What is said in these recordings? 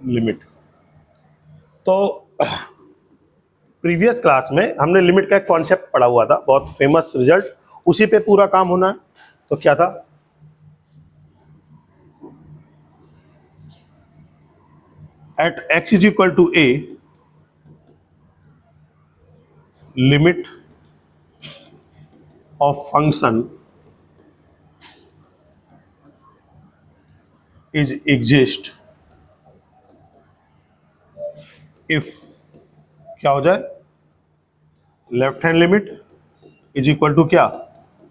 Limit. तो previous class में हमने लिमिट का एक कॉन्सेप्ट पढ़ा हुआ था, बहुत फेमस रिजल्ट, उसी पे पूरा काम होना है। तो क्या था? At x is equal to a, limit of function is exist if क्या हो जाए, left hand limit is equal to क्या,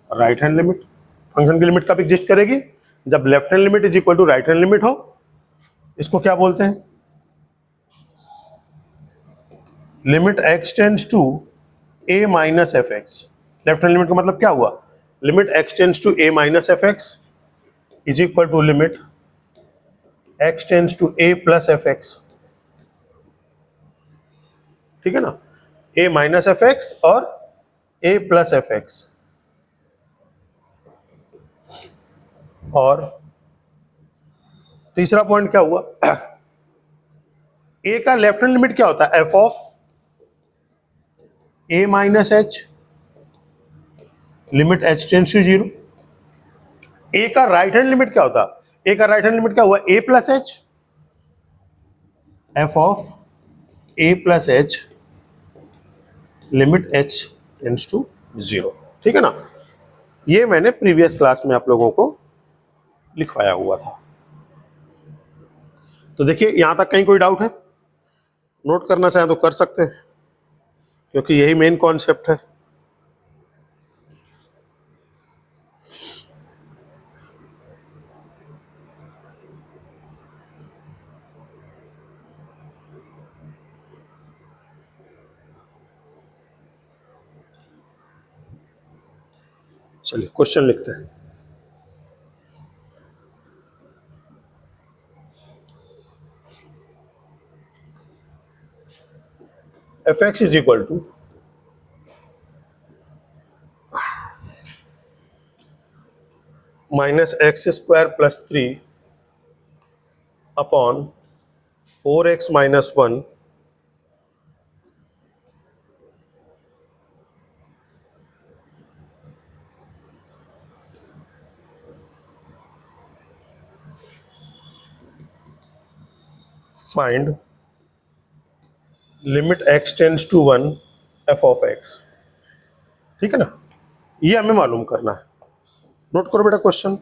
राइट हैंड लिमिट। फंक्शन की लिमिट कब एग्जिस्ट करेगी? जब left hand limit is equal to right hand limit हो। इसको क्या बोलते हैं? Limit x tends to a minus f x. Left hand limit का मतलब क्या हुआ? Limit x tends to a minus f x is equal to limit x tends to a plus f x. ठीक है ना, a माइनस एफ एक्स और a plus f x. और तीसरा पॉइंट क्या हुआ? a का लेफ्ट हैंड लिमिट क्या होता है? f of a minus h, limit h tends to 0। a का राइट हैंड लिमिट क्या होता है? a का राइट हैंड लिमिट क्या हुआ? a plus h, f of a plus h, limit h tends to 0। ठीक है ना, ये मैंने प्रीवियस क्लास में आप लोगों को लिखवाया हुआ था। तो देखिए, यहां तक कहीं कोई डाउट है? नोट करना चाहें तो कर सकते हैं, क्योंकि यही मेन कॉन्सेप्ट है। चलिए क्वेश्चन लिखते हैं। F x is equal to minus x square plus 3 upon 4x minus 1 find limit x tends to 1 f of x। ठीक है ना, ये हमें मालूम करना है। नोट करो बेटा क्वेश्चन।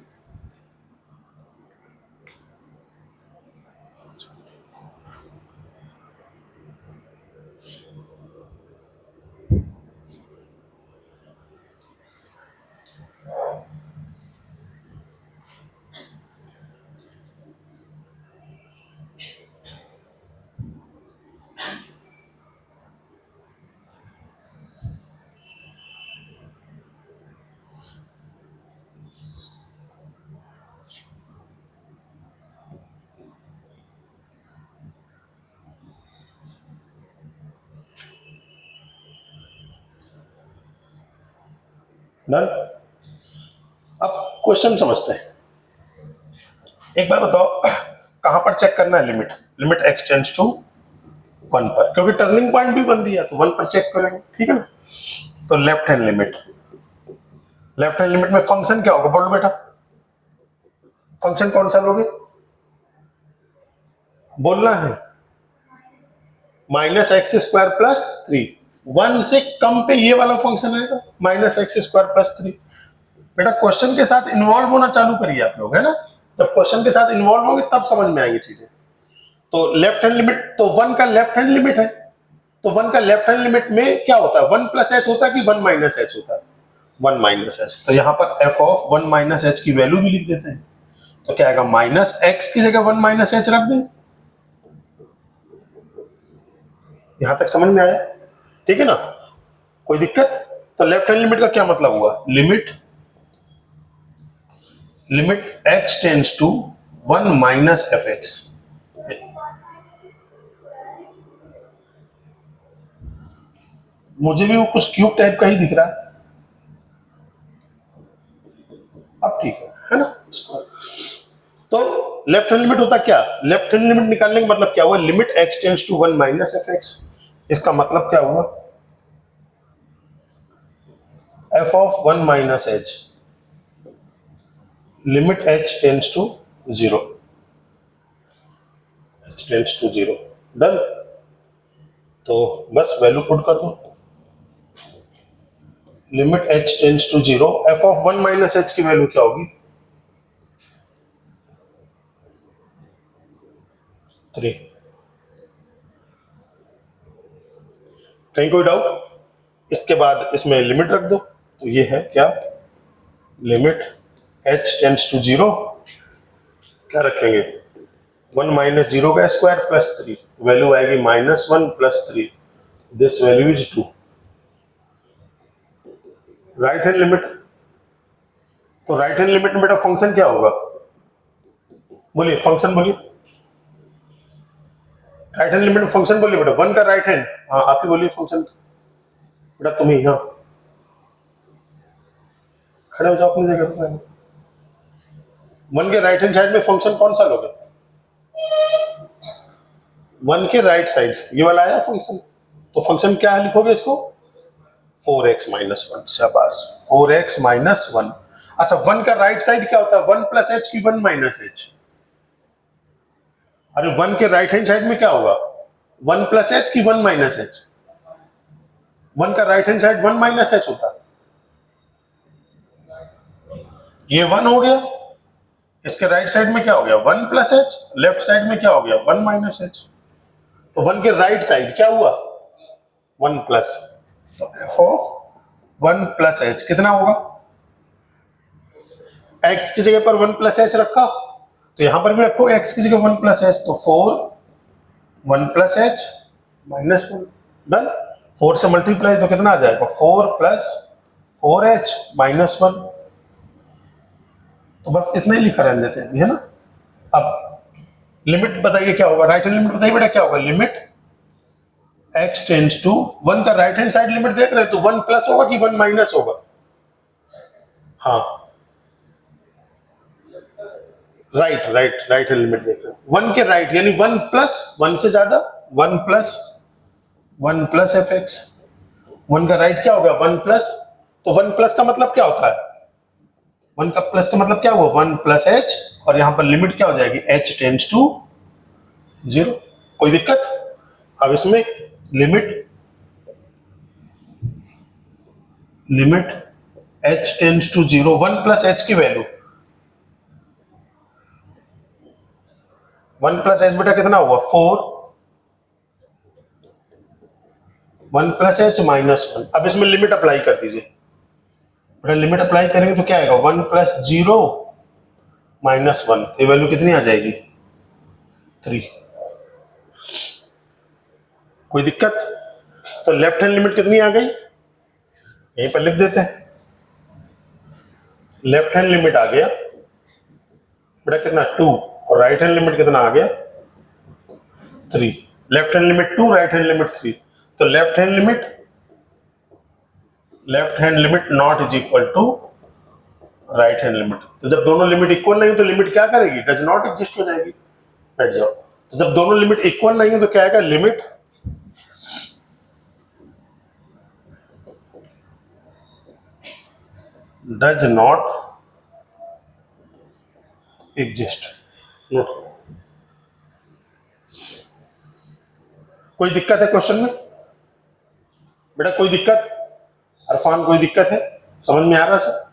डन। अब क्वेश्चन समझते हैं। एक बार बताओ, कहां पर चेक करना है limit? Limit x tends to 1 पर, क्योंकि टर्निंग पॉइंट भी 1 दिया तो 1 पर चेक करेंगे। ठीक है ना, तो left hand limit, left hand limit में फंक्शन क्या होगा? बोलो बेटा, फंक्शन कौन सा लोगे? बोलना है। Minus x square plus 3। 1 से कम पे ये वाला फंक्शन आएगा, माइनस एक्स स्क्वायर प्लस 3। बेटा क्वेश्चन के साथ इन्वॉल्व होना चालू करिए आप लोग, है ना। जब क्वेश्चन के साथ इन्वॉल्व होंगे तब समझ में आएंगी चीजें। तो लेफ्ट हैंड लिमिट, तो 1 का लेफ्ट हैंड लिमिट है, तो 1 का लेफ्ट हैंड लिमिट में क्या होता है? 1 प्लस एच होता है कि 1 माइनस एच होता है? 1 माइनस एच। तो यहां पर f ऑफ 1 माइनस एच की वैल्यू भी लिख देते हैं। तो क्या आएगा? माइनस एक्स की जगह 1 माइनस एच रख दें। यहां तक समझ में आया? ठीक है ना, कोई दिक्कत? तो लेफ्ट हैंड लिमिट का क्या मतलब हुआ? Limit x tends to 1 minus f x. मुझे भी वो कुछ क्यूब टाइप का ही दिख रहा है। अब ठीक है ना? इसको तो लेफ्ट हैंड लिमिट होता क्या, लेफ्ट हैंड लिमिट निकालने का मतलब क्या हुआ, limit x tends to 1 minus f x. इसका मतलब क्या हुआ, f of 1 minus h, limit h tends to 0, h tends to 0, done. तो बस वैल्यू पुट कर दो, limit h tends to 0, f of 1 minus h की वैल्यू क्या होगी, 3। कहीं कोई डाउट, इसके बाद इसमें लिमिट रख दो, तो ये है क्या, लिमिट h टेंड्स टू 0, क्या रखेंगे, 1 माइनस 0 का स्क्वायर प्लस 3, वैल्यू आएगी -1 plus 3, this value is 2। Right hand limit, तो राइट हैंड लिमिट में बेटा फंक्शन क्या होगा, बोलिए फंक्शन बोलिए, राइट हैंड लिमिट में फंक्शन बोलिए बेटा, 1 का राइट हैंड, हाँ आप ही बोलिए फंक्शन, बेटा तुम ही, हाँ खड़े हो जाओ अपनी जगह पर। 1 के राइट हैंड साइड में फंक्शन कौन सा लोगे, 1 के राइट साइड ये वाला आया फंक्शन, तो फंक्शन क्या है लिखोगे इसको, 4x माइनस 1, शाबाश 4x माइनस 1। अच्छा 1 का राइट साइड क्या होता है, 1 प्लस एच की 1 माइनस एच, अरे 1 के राइट हैंड साइड में क्या होगा, 1 प्लस एच की 1 माइनस एच, 1 का right hand side 1 minus H होता है, ये 1 हो गया, इसके राइट साइड में क्या हो गया 1 प्लस एच, लेफ्ट साइड में क्या हो गया 1 माइनस एच, तो 1 के राइट साइड क्या हुआ 1 प्लस, तो एफ ऑफ 1 प्लस एच कितना होगा, x की जगह पर 1 प्लस एच रखा, तो यहां पर भी रखो x की जगह 1 प्लस एच, तो 4 1 प्लस एच माइनस 1, डन। 4 से मल्टीप्लाई तो कितना आ जाएगा 4 प्लस 4h माइनस 1, तो बस इतना ही लिखा रहने देते हैं, है ना। अब लिमिट बताइए क्या होगा, राइट हैंड लिमिट बताइए बेटा क्या होगा, लिमिट x टेंड्स टू 1 का राइट हैंड साइड लिमिट देख रहे हैं, तो 1 प्लस होगा कि 1 माइनस होगा, हाँ राइट हैंड लिमिट देख रहे हैं, 1 के राइट यानी 1 प्लस 1 से ज्यादा, 1 प्लस एफ एक्स, 1 का राइट क्या होगा 1 प्लस, तो 1 प्लस का मतलब क्या होता है, 1 का प्लस का मतलब क्या हुआ 1 प्लस एच, और यहां पर लिमिट क्या हो जाएगी h टेंड्स टू 0, कोई दिक्कत। अब इसमें limit limit h tends to 0, 1 plus h की वैल्यू, 1 प्लस एच बेटा कितना हुआ 4, 1 प्लस एच माइनस 1, अब इसमें लिमिट अप्लाई कर दीजिए बेटा, लिमिट अप्लाई करेंगे तो क्या आएगा 1 प्लस 0 माइनस 1, ये वैल्यू कितनी आ जाएगी 3, कोई दिक्कत। तो लेफ्ट हैंड लिमिट कितनी आ गई, यहीं पर लिख देते हैं, लेफ्ट हैंड लिमिट आ गया बेटा कितना 2, और राइट हैंड लिमिट कितना आ गया 3, left hand limit 2 right hand limit 3, तो left hand limit not is equal to right hand limit, तो जब दोनों लिमिट इक्वल नहीं तो लिमिट क्या करेगी डज नॉट एग्जिस्ट हो जाएगी, बैठ जाओ। तो जब दोनों लिमिट इक्वल नहीं है तो क्या आएगा, limit does not exist, note. कोई दिक्कत है क्वेश्चन में बेटा, कोई दिक्कत, अरफान कोई दिक्कत है, समझ में आ रहा है सर।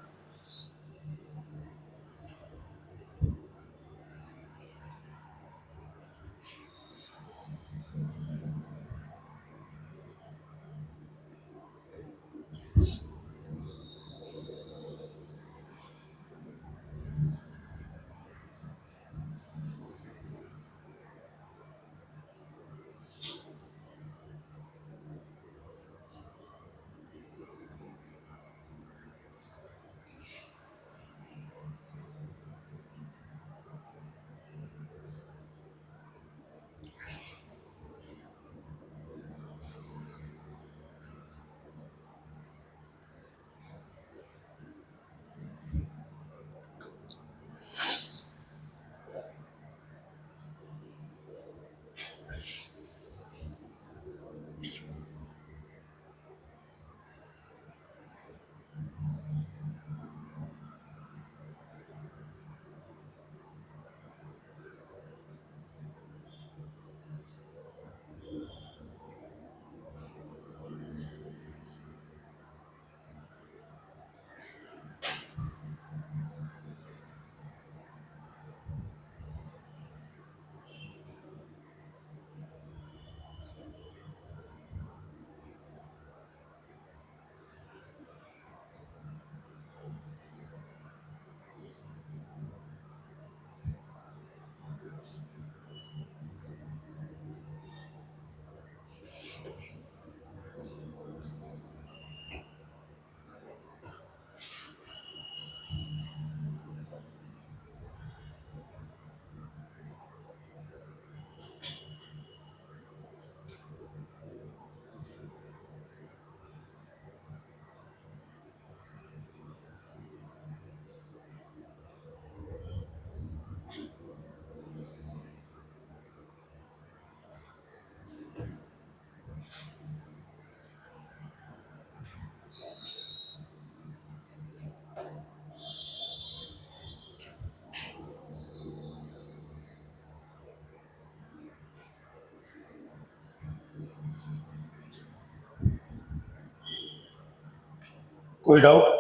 कोई डाउट?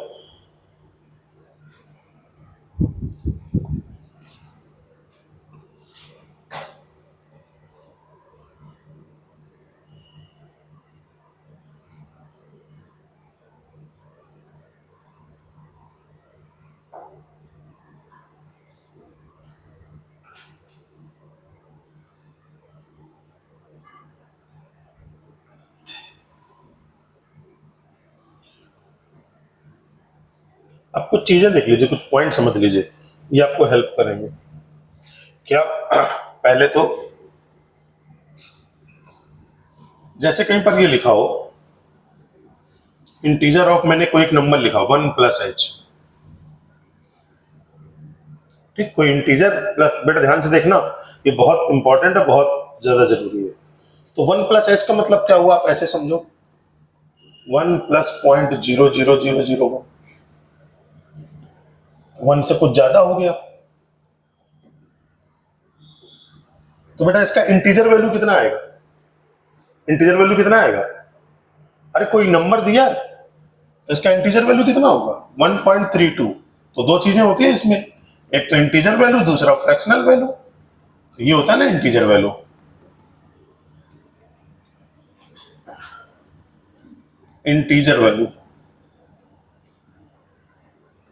आप कुछ चीजें देख लीजिए, कुछ पॉइंट समझ लीजिए, ये आपको हेल्प करेंगे। क्या पहले तो जैसे कहीं पर ये लिखा हो इंटीजर ऑफ, मैंने कोई एक नंबर लिखा 1+h, ठीक, कोई इंटीजर प्लस, बेटा ध्यान से देखना, ये बहुत इंपॉर्टेंट है, बहुत ज्यादा जरूरी है। तो 1+h का मतलब क्या हुआ, आप ऐसे समझो 1 + 0.00001, 1 से कुछ ज्यादा हो गया, तो बेटा इसका इंटीजर वैल्यू कितना आएगा? इंटीजर वैल्यू कितना आएगा? अरे कोई नंबर दिया है तो इसका इंटीजर वैल्यू कितना होगा? 1.32। तो दो चीजें होती है इसमें, एक तो इंटीजर वैल्यू, दूसरा फ्रैक्शनल वैल्यू। तो ये होता है ना integer value. Integer value,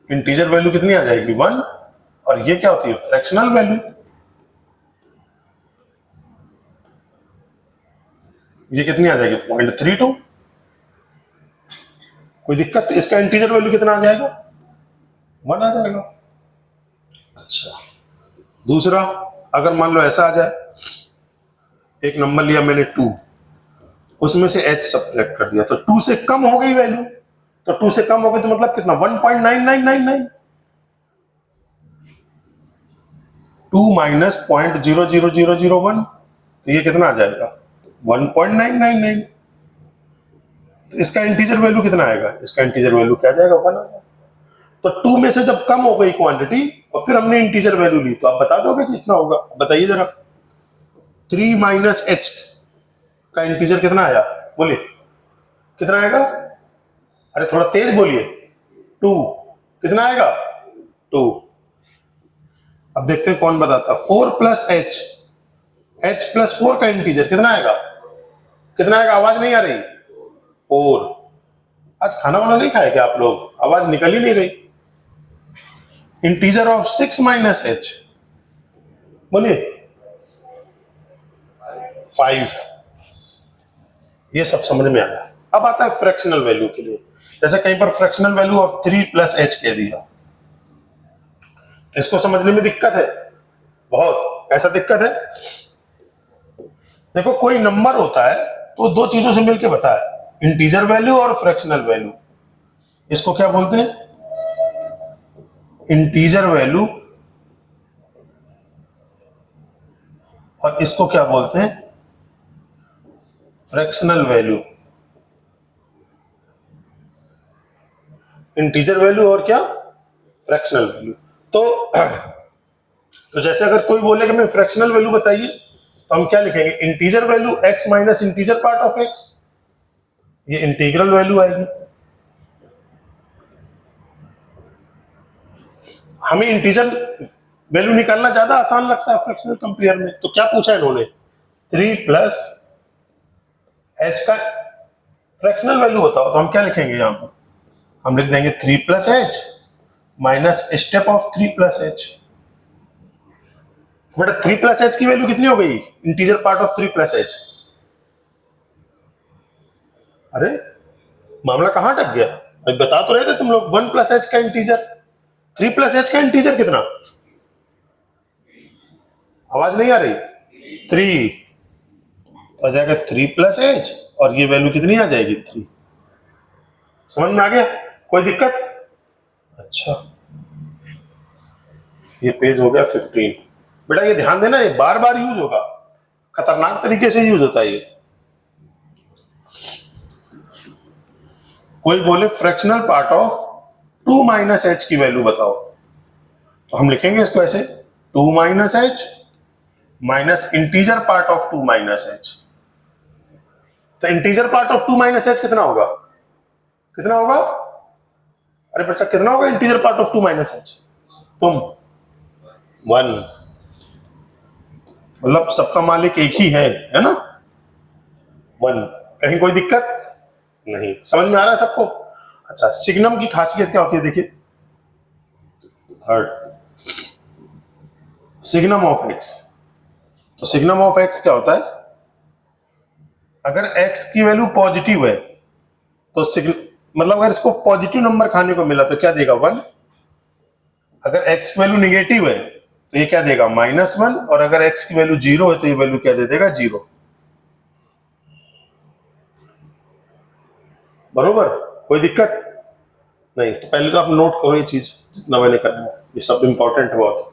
integer value कितनी आ जाएगी? 1। और ये क्या होती है? Fractional value. ये कितनी आ जाएगी? 0.32। कोई दिक्कत? इसका इंटीजर वैल्यू कितना आ जाएगा? 1 आ जाएगा। अच्छा, दूसरा, अगर मान लो ऐसा आ जाए, एक नंबर लिया मैंने 2, उसमें से h सब्ट्रैक्ट कर दिया, तो 2 से कम हो गई वैल्यू, तो 2 से कम हो गई तो मतलब कितना? 1.9999। 2 माइनस 0.00001, तो ये कितना आ जाएगा? 1.999। तो इसका इंटीजर वैल्यू कितना आएगा? इसका इंटीजर वैल्यू क्या आ जाएगा? 1 आ जाएगा। तो 2 में से जब कम हो गई क्वांटिटी और फिर हमने इंटीजर वैल्यू ली, तो आप बता दोगे कितना होगा? बताइए जरा। 3 माइनस h का इंटीजर कितना आया? बोलिए कितना आएगा? अरे थोड़ा तेज बोलिए। 2 कितना आएगा? 2। अब देखते हैं कौन बताता। 4+h, h+4 का इंटीजर कितना आएगा? कितना आएगा? आवाज नहीं आ रही। 4। आज खाना वाना नहीं खाए क्या आप लोग? आवाज निकल ही नहीं रही। इंटीजर ऑफ 6 माइनस h, बोलिए 5। ये सब समझ में आया। अब आता है फ्रैक्शनल वैल्यू के लिए। जैसे कहीं पर फ्रैक्शनल वैल्यू ऑफ 3+h कह दिया, तो इसको समझने में दिक्कत है बहुत। ऐसा दिक्कत है, देखो कोई नंबर होता है तो दो चीजों से मिलकर बताया, इंटीजर वैल्यू और फ्रैक्शनल वैल्यू। इसको क्या बोलते हैं? Integer value. और इसको क्या बोलते हैं? Fractional value. इंटीजर वैल्यू और क्या? Fractional value. तो जैसे अगर कोई बोले कि मैं फ्रैक्शनल वैल्यू बताइए, तो हम क्या लिखेंगे? Integer value x minus integer part of x, ये इंटीग्रल वैल्यू आएगी। हमें इंटीजर वैल्यू निकालना ज्यादा आसान लगता है फ्रैक्शनल कंपेयर में। तो क्या पूछा इन्होंने? 3+h का फ्रैक्शनल वैल्यू होता हो तो हम क्या लिखेंगे? यहां पर हम लिख देंगे 3+h minus step of 3+h। बेटा 3+h की वैल्यू कितनी हो गई? Integer part of 3+h। अरे मामला कहां अटक गया? अभी बता तो रहे थे तुम लोग 1+h का इंटीजर, 3+h का इंटीजर कितना? आवाज नहीं आ रही। 3 तो आ जाएगा 3+h, और ये वैल्यू कितनी आ जाएगी? 3। समझ में आ गया? कोई दिक्कत? अच्छा, ये पेज हो गया 15। बेटा ये ध्यान देना, ये बार बार यूज होगा, खतरनाक तरीके से यूज होता है ये। कोई बोले फ्रैक्शनल पार्ट ऑफ 2 - h की वैल्यू बताओ, तो हम लिखेंगे इसको ऐसे 2 - h minus integer part of 2 - h। तो इंटीजर पार्ट ऑफ 2 - h कितना होगा? कितना होगा? अरे बच्चा कितना होगा integer part of 2 minus H? तुम 1, मतलब सबका मालिक एक ही है ना, 1। कहीं कोई दिक्कत नहीं, समझ में आ रहा है सबको? अच्छा, सिग्नम की खासियत क्या होती है देखिए, थर्ड, सिग्नम ऑफ एक्स। तो सिग्नम ऑफ एक्स क्या होता है, अगर एक्स की वैल्यू पॉजिटिव है तो मतलब अगर इसको पॉजिटिव नंबर खाने को मिला तो क्या देगा, 1। अगर एक्स की वैल्यू निगेटिव है तो ये क्या देगा, -1। और अगर एक्स की वैल्यू 0 है तो ये वैल्यू क्या दे देगा, 0। बरोबर, कोई दिक्कत नहीं? तो पहले तो आप नोट करो ये चीज, जितना मैंने करना है, ये सब इंपॉर्टेंट है बहुत।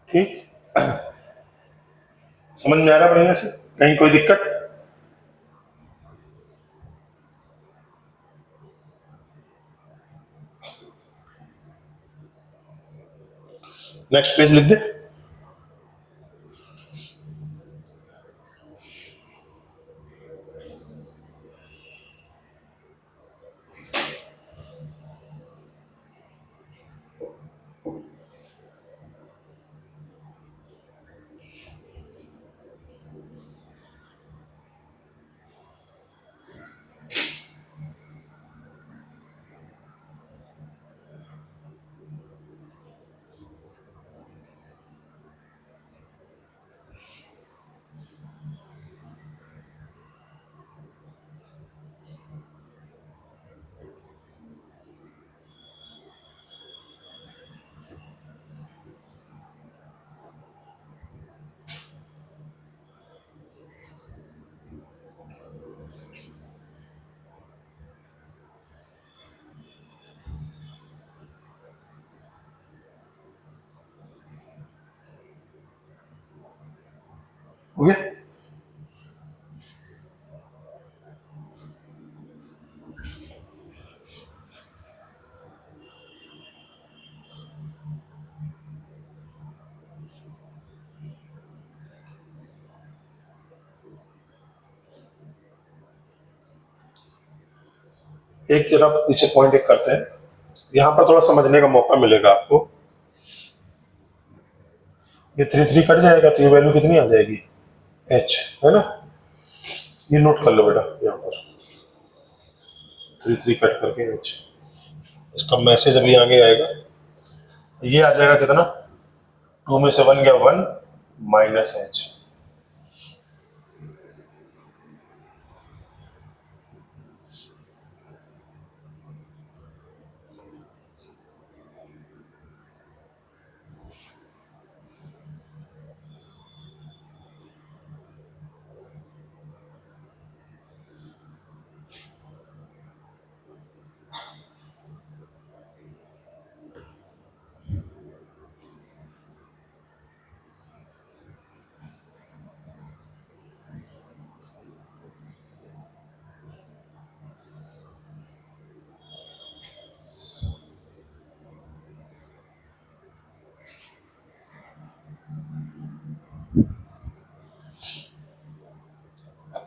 ठीक, समझ में आ रहा है बढ़िया से, कहीं कोई दिक्कत? नेक्स्ट पेज लिख दे। हो गया? एक जरा पीछे पॉइंट एक करते हैं, यहां पर थोड़ा समझने का मौका मिलेगा आपको। ये 3 कट जाएगा तो ये वैल्यू कितनी आ जाएगी, एच, है ना? ये नोट कर लो बेटा, यहाँ पर 3 कट करके एच, इसका मैसेज अभी आगे आएगा। ये आ जाएगा कितना, 2 में से 1 गया 1 -h।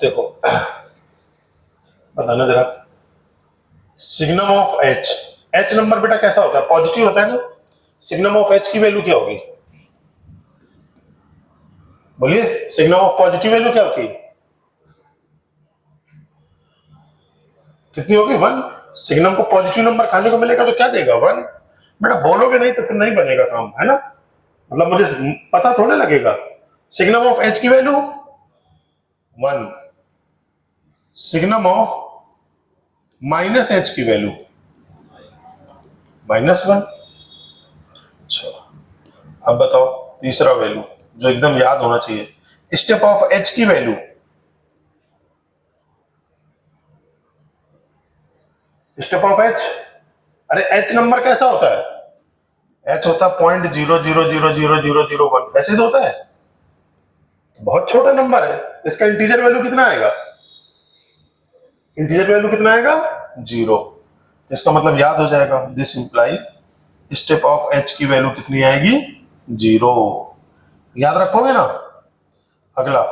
देखो बताना जरा, signum of H, H number बेटा कैसा होता है, पॉजिटिव होता है ना। सिग्नम ऑफ एच की वैल्यू क्या होगी, बोलिए, सिग्नम ऑफ पॉजिटिव वैल्यू क्या होती है, कितनी होगी, 1। सिग्नम को पॉजिटिव नंबर खाने को मिलेगा तो क्या देगा, 1। बेटा बोलोगे नहीं तो फिर नहीं बनेगा काम, है ना, मतलब मुझे पता थोड़े लगेगा। सिग्नम ऑफ एच की value 1, signum of minus h की वैल्यू -1। अच्छा, अब बताओ तीसरा वैल्यू जो एकदम याद होना चाहिए, स्टेप ऑफ एच की वैल्यू, स्टेप ऑफ एच, अरे एच नंबर कैसा होता है, एच होता है 0.00000001, ऐसे तो होता है, बहुत छोटा नंबर है, इसका इंटीजर वैल्यू कितना आएगा, इंटीजर वैल्यू कितना आएगा, 0। इसका मतलब याद हो जाएगा, this imply step of H की वैल्यू कितनी आएगी, 0, याद रखोगे ना। अगला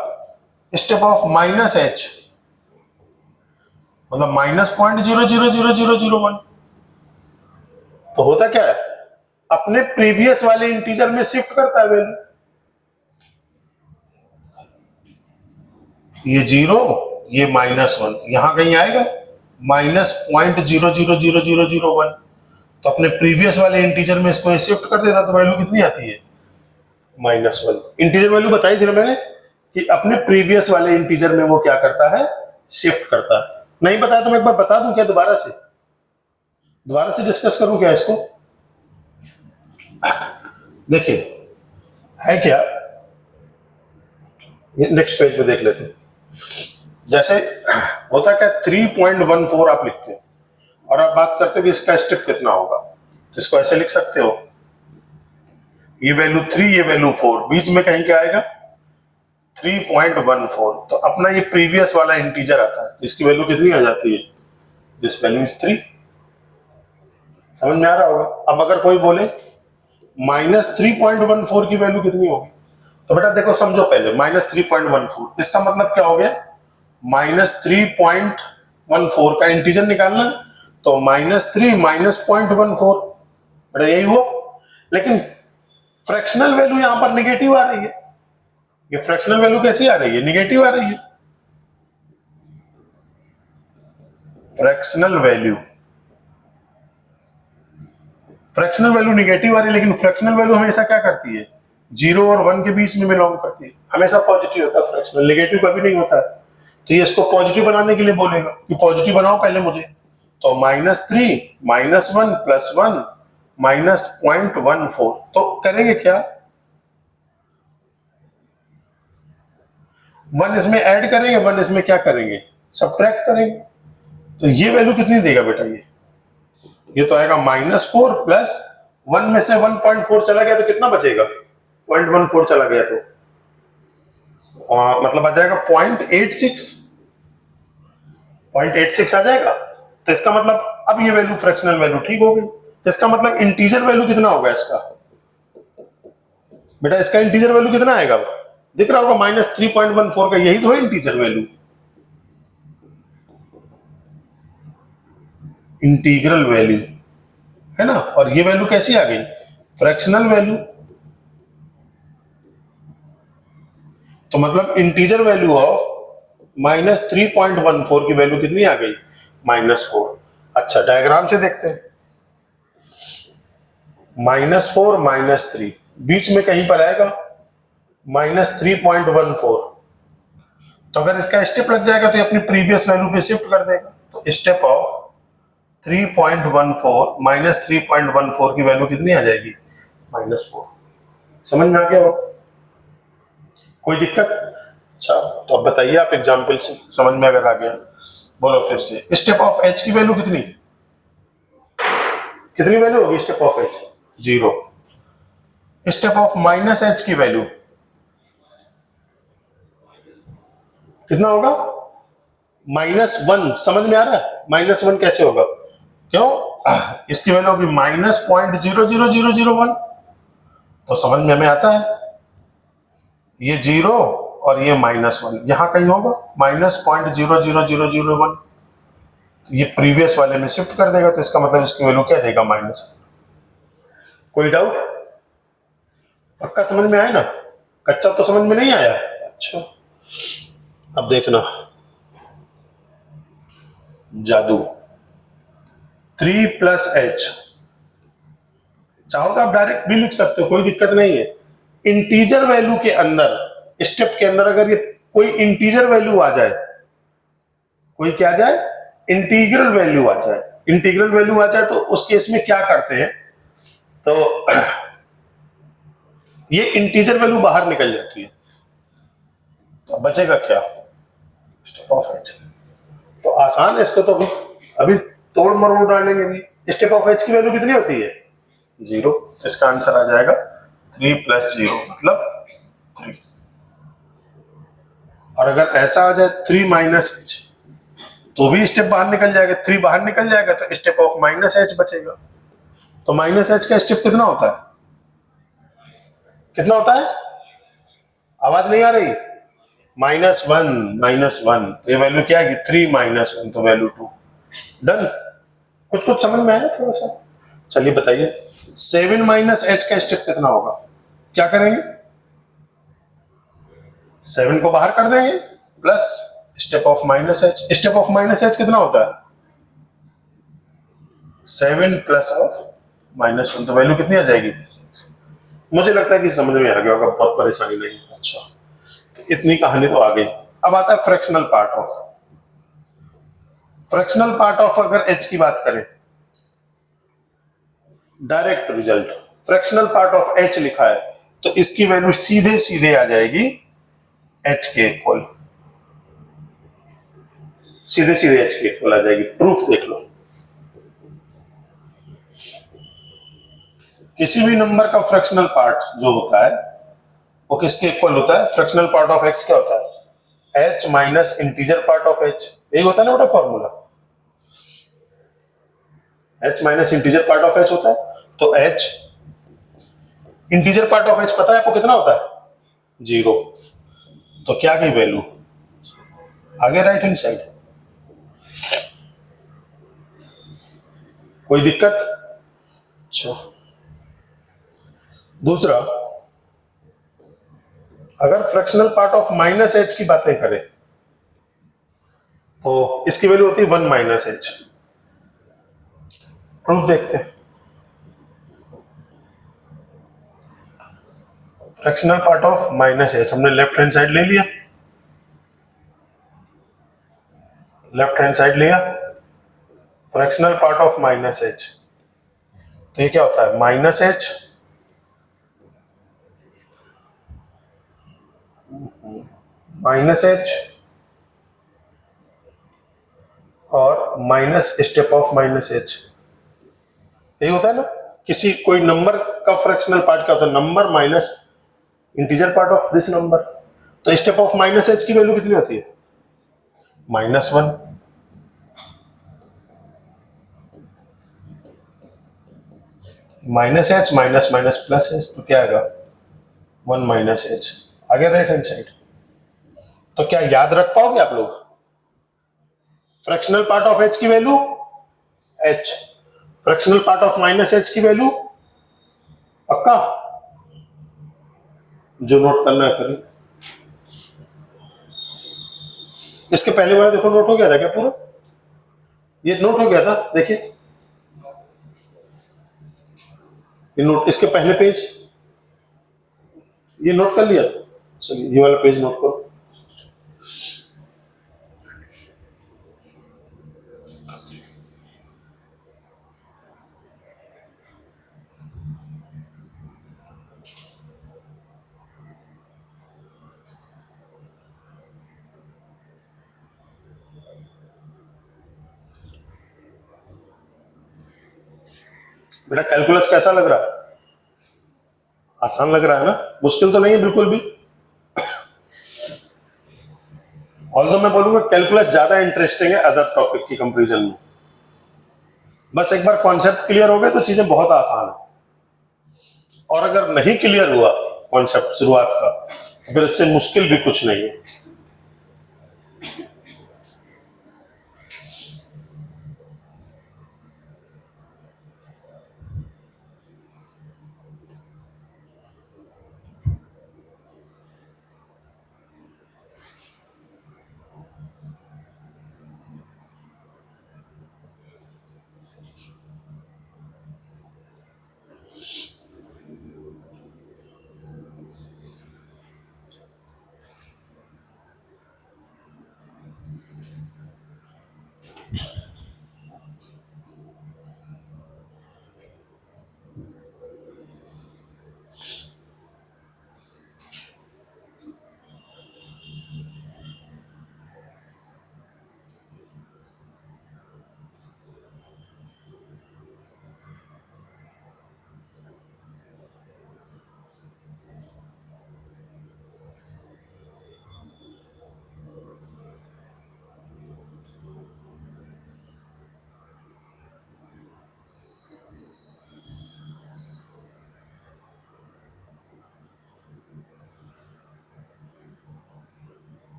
स्टेप ऑफ माइनस एच, मतलब -0.000001, तो होता क्या है, अपने प्रीवियस वाले इंटीजर में शिफ्ट करता है वैल्यू, ये 0 ये -1, यहां कहीं आएगा -0.000001, तो अपने प्रीवियस वाले इंटीजर में इसको शिफ्ट कर देता तो वैल्यू कितनी आती है, -1। इंटीजर वैल्यू बताई थी ना मैंने कि अपने प्रीवियस वाले इंटीजर में वो क्या करता है, शिफ्ट करता है। नहीं बताया तो मैं एक बार बता दूं क्या, दोबारा से डिस्कस करूं क्या इसको, देखिए है क्या, नेक्स्ट पेज पे देख लेते हैं। जैसे होता क्या, 3.14 आप लिखते हैं और आप बात करते हो कि इसका स्टेप कितना होगा, तो इसको ऐसे लिख सकते हो, ये वैल्यू 3 ये वैल्यू 4, बीच में कहीं क्या आएगा 3.14, तो अपना ये प्रीवियस वाला इंटीजर आता है, तो इसकी वैल्यू कितनी आ जाती है, दिस वैल्यू इज 3। समझ में आ रहा होगा। अब अगर कोई बोले -3.14 की वैल्यू कितनी होगी, तो बेटा देखो समझो पहले, -3.14 इसका मतलब क्या हो गया, -3.14 का इंटीजर निकालना, तो -3 -0.14, बेटा यही हुआ। लेकिन फ्रैक्शनल वैल्यू यहां पर निगेटिव आ रही है, ये फ्रैक्शनल वैल्यू कैसी आ रही है, निगेटिव आ रही है, फ्रैक्शनल वैल्यू निगेटिव आ रही है, लेकिन फ्रैक्शनल वैल्यू हमेशा क्या करती है, 0 और 1 के बीच में बिलोंग करती है, हमेशा पॉजिटिव होता है फ्रैक्शनल, नेगेटिव कभी नहीं होता है। तो ये इसको पॉजिटिव बनाने के लिए बोलेगा कि पॉजिटिव बनाओ पहले मुझे, तो -3 -1 + 1 -0.14, तो करेंगे क्या, 1 इसमें ऐड करेंगे, 1 इसमें क्या करेंगे, सब्ट्रैक्ट करेंगे, तो ये वैल्यू कितनी देगा बेटा, ये तो आएगा -4 + 1 में से 1.4 चला गया तो कितना बचेगा, 0.14 चला गया तो मतलब आ जाएगा 0.86 आ जाएगा। तो इसका मतलब अब ये वैल्यू फ्रैक्शनल वैल्यू ठीक हो गई, तो इसका मतलब इंटीजर वैल्यू कितना होगा इसका, बेटा इसका इंटीजर वैल्यू कितना आएगा, दिख रहा होगा -3.14 का, यही तो है इंटीजर वैल्यू, इंटीग्रल वैल्यू है ना, और ये वैल्यू कैसी आ गई, फ्रैक्शनल वैल्यू। तो मतलब इंटीजर वैल्यू ऑफ -3.14 की वैल्यू कितनी आ गई, -4। अच्छा डायग्राम से देखते हैं, -4 -3 बीच में कहीं पर आएगा -3.14, तो अगर इसका स्टेप लग जाएगा तो ये अपनी प्रीवियस वैल्यू पे शिफ्ट कर देगा, तो स्टेप ऑफ 3.14 -3.14 की वैल्यू कितनी आ जाएगी, -4। समझ में आ गया हो, कोई दिक्कत, अच्छा तो अब बताइए आप एग्जाम्पल से, समझ में अगर आ गया बोलो फिर से, स्टेप ऑफ एच की वैल्यू कितनी वैल्यू होगी, step of H 0, step of -h की वैल्यू कितना होगा, -1। समझ में आ रहा है, -1 कैसे होगा, क्यों, इसकी वैल्यू होगी -0.00001, तो समझ में हमें आता है, ये 0 और ये -1 यहाँ कहीं होगा, -0.00001, ये प्रीवियस वाले में शिफ्ट कर देगा, तो इसका मतलब इसकी वैल्यू क्या देगा, -1। कोई डाउट? पक्का समझ में आया ना? कच्चा तो समझ में नहीं आया? अच्छा, अब देखना जादू। 3 + h, चाहो तो आप डायरेक्ट भी लिख सकते हो, कोई दिक्कत नहीं है। इंटीजर वैल्यू के अंदर, स्टेप के अंदर अगर ये कोई इंटीजर वैल्यू आ जाए, कोई क्या आ जाए, इंटीग्रल वैल्यू आ जाए, इंटीग्रल वैल्यू आ जाए, तो उस केस में क्या करते हैं, तो ये इंटीजर वैल्यू बाहर निकल जाती है, तो बचेगा क्या, स्टेप ऑफ एच। तो आसान है, इसको तो अभी तोड़ मरोड़ डालेंगे नहीं। स्टेप ऑफ एच की वैल्यू कितनी होती है, 0, तो इसका आंसर आ जाएगा 3 + 0 मतलब 3। और अगर ऐसा आ जाए 3 - h, तो भी स्टेप बाहर निकल जाएगा, 3 बाहर निकल जाएगा, तो स्टेप ऑफ -h बचेगा। तो -h का स्टेप कितना होता है, कितना होता है, आवाज नहीं आ रही, -1, तो ये वैल्यू क्या आएगी, 3 - 1, तो वैल्यू 2। डन? कुछ कुछ समझ में आया थोड़ा सा? चलिए बताइए, 7 - h का स्टेप कितना होगा, क्या करेंगे, 7 को बाहर कर देंगे, plus step of -h। Step of -h कितना होता है, 7 + -1, तो वैल्यू कितनी आ जाएगी, मुझे लगता है कि समझ में आ गया होगा, बहुत परेशानी नहीं है। अच्छा, तो इतनी कहानी तो आ गई। अब आता है fractional part of. Fractional part of अगर h की बात करें, direct result, fractional part of h लिखा है, तो इसकी वैल्यू सीधे सीधे आ जाएगी h के इक्वल, सीधे सीधे h के इक्वल आ जाएगी। प्रूफ देख लो, किसी भी नंबर का फ्रैक्शनल पार्ट जो होता है वो किसके इक्वल होता है, फ्रैक्शनल पार्ट ऑफ x क्या होता है, h minus integer part of h, यही होता है ना बेटा formula, h minus integer part of h होता है। तो h integer part of h पता है आपको कितना होता है, 0, तो क्या की वैल्यू, आगे राइट हैंड साइड, कोई दिक्कत? अच्छा, दूसरा, अगर फ्रैक्शनल पार्ट ऑफ -h की बातें करें, तो इसकी वैल्यू होती है 1 - h। प्रूफ देखते हैं, फ्रैक्शनल पार्ट ऑफ -h हमने लेफ्ट हैंड साइड ले लिया, लेफ्ट हैंड साइड लिया, फ्रैक्शनल पार्ट ऑफ -h, तो ये क्या होता है, -h -h और माइनस स्टेप ऑफ -h, यही होता है ना। किसी कोई नंबर का फ्रैक्शनल पार्ट क्या होता है, number minus integer part of this number, तो स्टेप ऑफ -h की वैल्यू कितनी होती है, -1। -h minus minus plus h, तो क्या आएगा, 1 - h, आगे राइट हैंड साइड। तो क्या याद रख पाओगे आप लोग, फ्रैक्शनल पार्ट ऑफ h की value h, fractional part of -h की वैल्यू, पक्का? जो नोट करना है करिए। इसके पहले वाला देखो नोट हो गया था क्या पूरा, ये नोट हो गया था, देखिए ये नोट, इसके पहले पेज ये नोट कर लिया, चलिए ये वाला पेज नोट करो। बेटा कैलकुलस कैसा लग रहा है, आसान लग रहा है ना, मुश्किल तो नहीं है बिल्कुल भी। ऑल्दो मैं बोलूंगा कैलकुलस ज्यादा इंटरेस्टिंग है अदर टॉपिक की कंपैरिजन में, बस एक बार कॉन्सेप्ट क्लियर हो गए तो चीजें बहुत आसान है। और अगर नहीं क्लियर हुआ कॉन्सेप्ट शुरुआत का, अगर इससे मुश्किल भी कुछ नहीं है।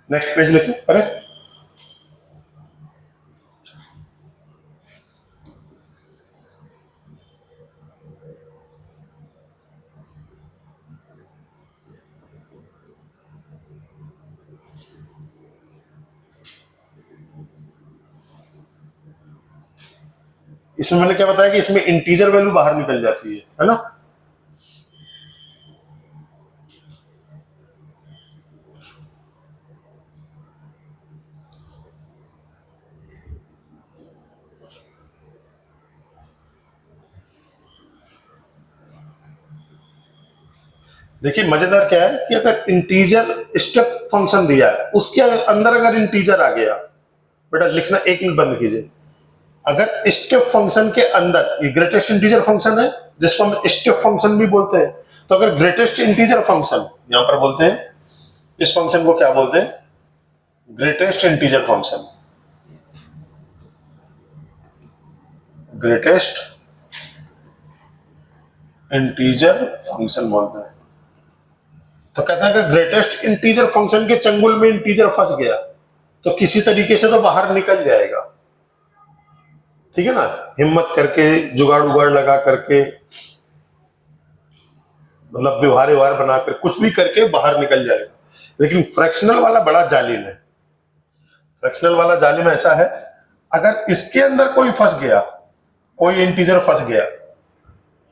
नेक्स्ट पेज लिखिए। अरे इसमें मैंने क्या बताया कि इसमें इंटीजर वैल्यू बाहर निकल जाती है ना। देखिए मजेदार क्या है कि अगर इंटीजर स्टेप फंक्शन दिया है उसके अंदर अगर इंटीजर आ गया, बेटा लिखना, एक मिनट बंद कीजिए। अगर स्टेप फंक्शन के अंदर, ये ग्रेटेस्ट इंटीजर फंक्शन है जिसको हम स्टेप फंक्शन भी बोलते हैं, तो अगर ग्रेटेस्ट इंटीजर फंक्शन यहां पर बोलते हैं, इस फंक्शन को क्या बोलते हैं? Greatest integer function, greatest integer function बोलते हैं। तो कहते हैं कि ग्रेटेस्ट इंटीजर फंक्शन के चंगुल में इंटीजर फंस गया तो किसी तरीके से तो बाहर निकल जाएगा, ठीक है ना, हिम्मत करके जुगाड़ उगाड़ लगा करके, मतलब व्यवहार व्यवहार बनाकर कुछ भी करके बाहर निकल जाएगा। लेकिन फ्रैक्शनल वाला बड़ा जालिम है। फ्रैक्शनल वाला जालिम ऐसा है, अगर इसके अंदर कोई फंस गया, कोई इंटीजर फंस गया,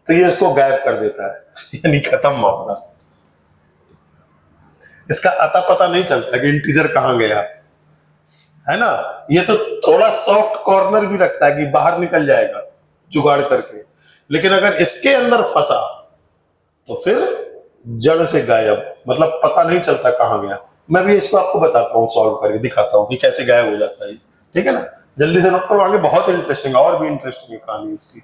तो ये इसको गायब कर देता है यानी खत्म मामला। इसका अता पता नहीं चलता कि इंटीजर कहां गया, है ना। ये तो थोड़ा सॉफ्ट कॉर्नर भी रखता है कि बाहर निकल जाएगा जुगाड़ करके, लेकिन अगर इसके अंदर फंसा तो फिर जड़ से गायब, मतलब पता नहीं चलता कहाँ गया। मैं भी इसको आपको बताता हूँ, सॉल्व करके दिखाता हूँ कि कैसे गायब हो जाता है। ठीक है ना, जल्दी से नोट करो, आगे बहुत इंटरेस्टिंग, और भी इंटरेस्टिंग है कहानी इसकी।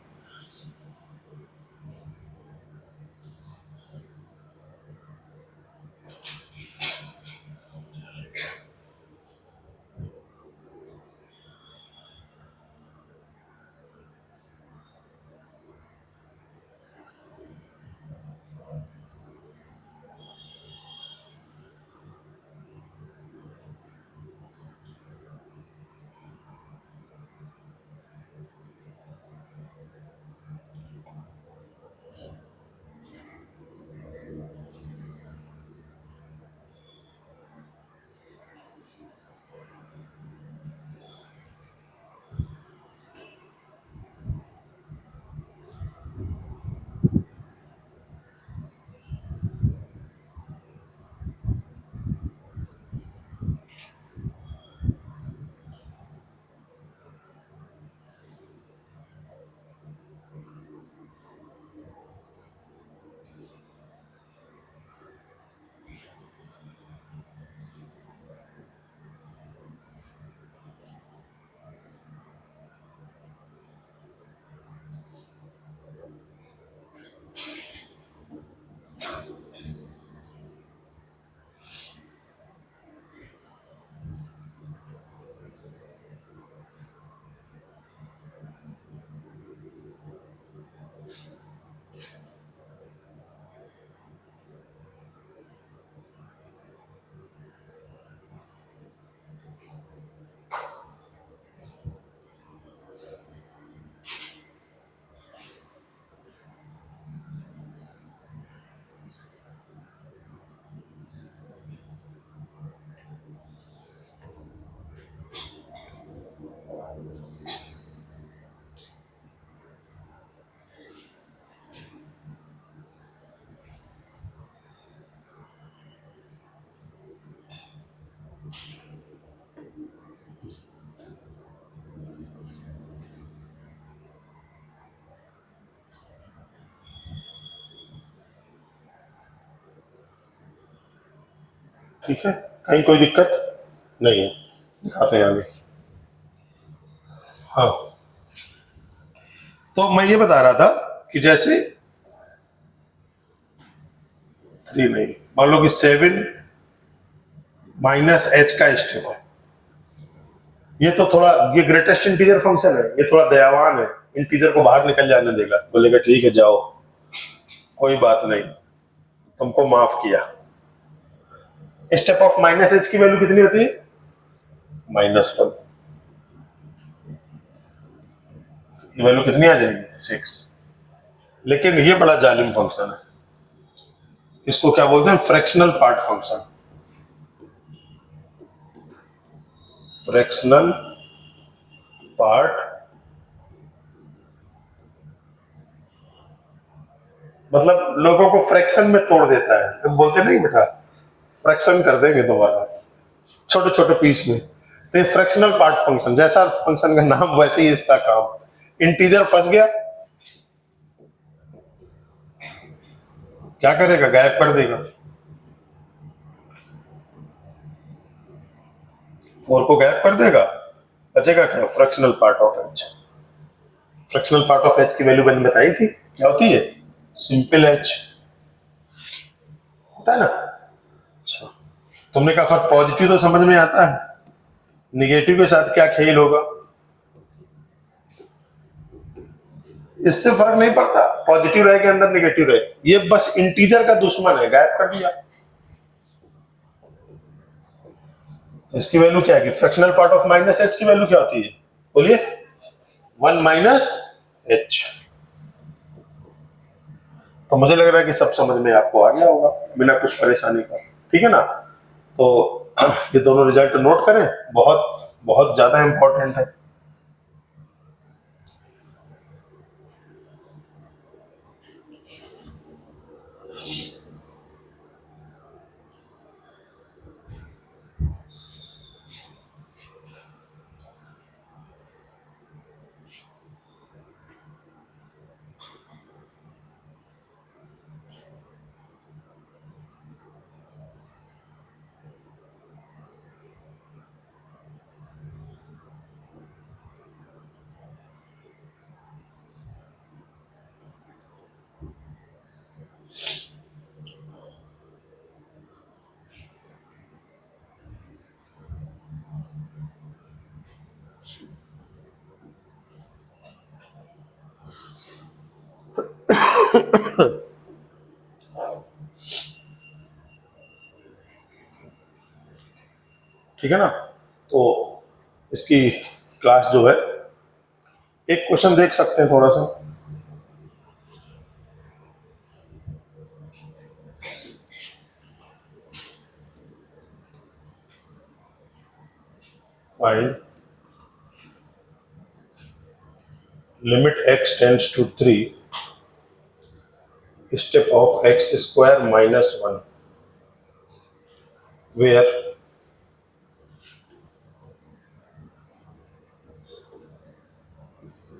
ठीक है, कहीं कोई दिक्कत नहीं है, दिखाते हैं आगे। हाँ, तो मैं ये बता रहा था कि जैसे 3 नहीं, मान लो कि 7 माइनस एच का स्टेप है। ये तो थोड़ा, ये ग्रेटेस्ट इंटीजर फंक्शन है, ये थोड़ा दयावान है, इंटीजर को बाहर निकल जाने देगा, बोलेगा ठीक है जाओ, कोई बात नहीं, तुमको माफ किया। स्टेप ऑफ माइनस एच की वैल्यू कितनी होती है? -1। ये वैल्यू कितनी आ जाएगी? 6। लेकिन ये बड़ा जालिम फंक्शन है, इसको क्या बोलते हैं? Fractional part function. Fractional part मतलब लोगों को फ्रैक्शन में तोड़ देता है, तो बोलते नहीं बेटा फ्रैक्शन कर देंगे तुम्हारा, छोटे छोटे पीस में। तो ये फ्रैक्शनल पार्ट फंक्शन, जैसा फंक्शन का नाम वैसे ही इसका काम। इंटीजर फंस गया, क्या करेगा? गायब कर देगा। 4 को गायब कर देगा, बचेगा क्या? Fractional part of H. Fractional part of H की वैल्यू मैंने बताई थी, क्या होती है? सिंपल एच होता है ना। अच्छा, तुमने कहा सर पॉजिटिव तो समझ में आता है, निगेटिव के साथ क्या खेल होगा? इससे फर्क नहीं पड़ता, पॉजिटिव रहे के अंदर निगेटिव रहे, ये बस इंटीजर का दुश्मन है, गायब कर दिया। इसकी वैल्यू क्या है? Fractional part of minus h की वैल्यू क्या होती है? बोलिए। 1 माइनस एच। तो मुझे लग रहा है कि सब समझ में आपको आ गया होगा बिना कुछ परेशानी का, ठीक है ना। तो ये दोनों रिजल्ट नोट करें, बहुत बहुत ज्यादा इंपॉर्टेंट है। ठीक है ना। तो इसकी क्लास जो है, एक क्वेश्चन देख सकते हैं थोड़ा सा। Find limit x tends to 3 step of x square minus 1 where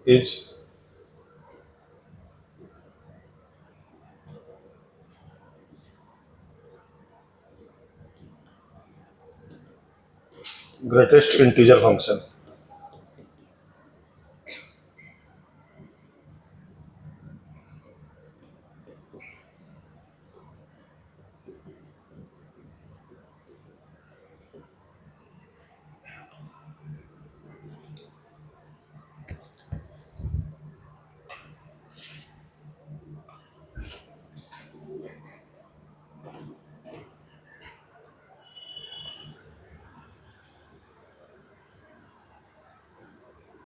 is greatest integer function.